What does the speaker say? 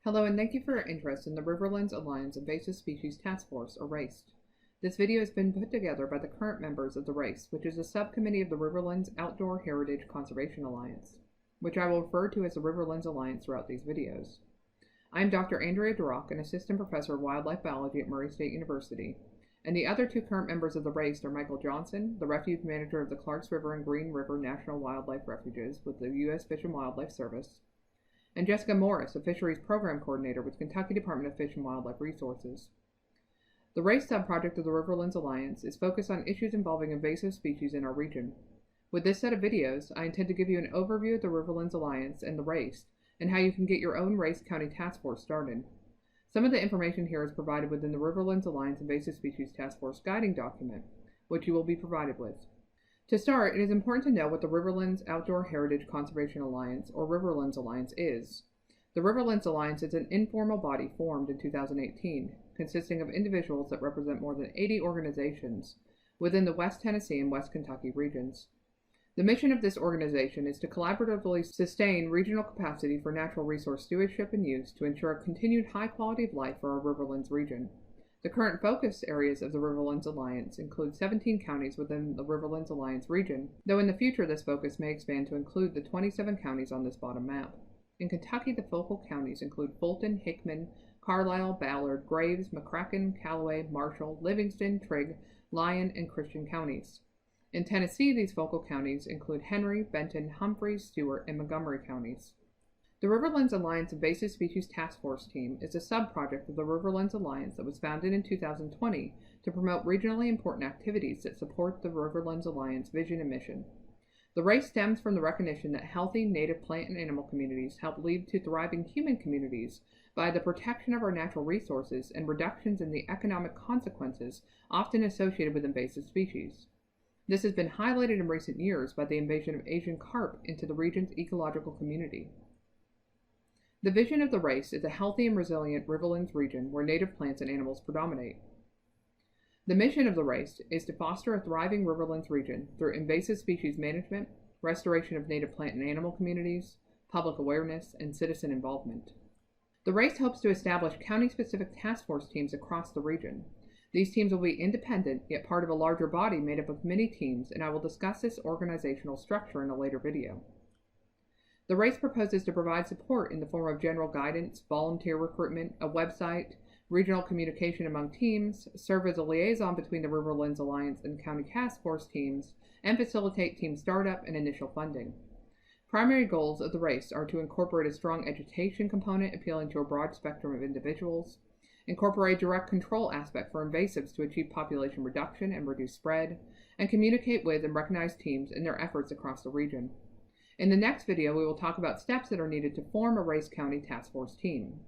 Hello and thank you for your interest in the Riverlands Alliance Invasive Species Task Force, or RAIST. This video has been put together by the current members of the RAIST, which is a subcommittee of the Riverlands Outdoor Heritage Conservation Alliance, which I will refer to as the Riverlands Alliance throughout these videos. I am Dr. Andrea Durock, an assistant professor of wildlife biology at Murray State University, and the other two current members of the RAIST are Michael Johnson, the refuge manager of the Clarks River and Green River National Wildlife Refuges with the U.S. Fish and Wildlife Service, and Jessica Morris, a Fisheries Program Coordinator with Kentucky Department of Fish and Wildlife Resources. The RAIST subproject of the Riverlands Alliance is focused on issues involving invasive species in our region. With this set of videos, I intend to give you an overview of the Riverlands Alliance and the RAIST, and how you can get your own RAIST County Task Force started. Some of the information here is provided within the Riverlands Alliance Invasive Species Task Force Guiding Document, which you will be provided with. To start, it is important to know what the Riverlands Outdoor Heritage Conservation Alliance, or Riverlands Alliance, is. The Riverlands Alliance is an informal body formed in 2018, consisting of individuals that represent more than 80 organizations within the West Tennessee and West Kentucky regions. The mission of this organization is to collaboratively sustain regional capacity for natural resource stewardship and use to ensure a continued high quality of life for our Riverlands region. The current focus areas of the Riverlands Alliance include 17 counties within the Riverlands Alliance region, though in the future this focus may expand to include the 27 counties on this bottom map. In Kentucky, the focal counties include Fulton, Hickman, Carlisle, Ballard, Graves, McCracken, Callaway, Marshall, Livingston, Trigg, Lyon, and Christian counties. In Tennessee, these focal counties include Henry, Benton, Humphreys, Stewart, and Montgomery counties. The Riverlands Alliance Invasive Species Task Force Team is a subproject of the Riverlands Alliance that was founded in 2020 to promote regionally important activities that support the Riverlands Alliance vision and mission. The RAIST stems from the recognition that healthy native plant and animal communities help lead to thriving human communities by the protection of our natural resources and reductions in the economic consequences often associated with invasive species. This has been highlighted in recent years by the invasion of Asian carp into the region's ecological community. The vision of the RAIST is a healthy and resilient riverlands region where native plants and animals predominate. The mission of the RAIST is to foster a thriving riverlands region through invasive species management, restoration of native plant and animal communities, public awareness, and citizen involvement. The RAIST hopes to establish county-specific task force teams across the region. These teams will be independent, yet part of a larger body made up of many teams, and I will discuss this organizational structure in a later video. The RAIST proposes to provide support in the form of general guidance, volunteer recruitment, a website, regional communication among teams, serve as a liaison between the Riverlands Alliance and county task force teams, and facilitate team startup and initial funding. Primary goals of the RAIST are to incorporate a strong education component appealing to a broad spectrum of individuals, incorporate direct control aspect for invasives to achieve population reduction and reduce spread, and communicate with and recognize teams in their efforts across the region. In the next video, we will talk about steps that are needed to form a RAIST County Task Force team.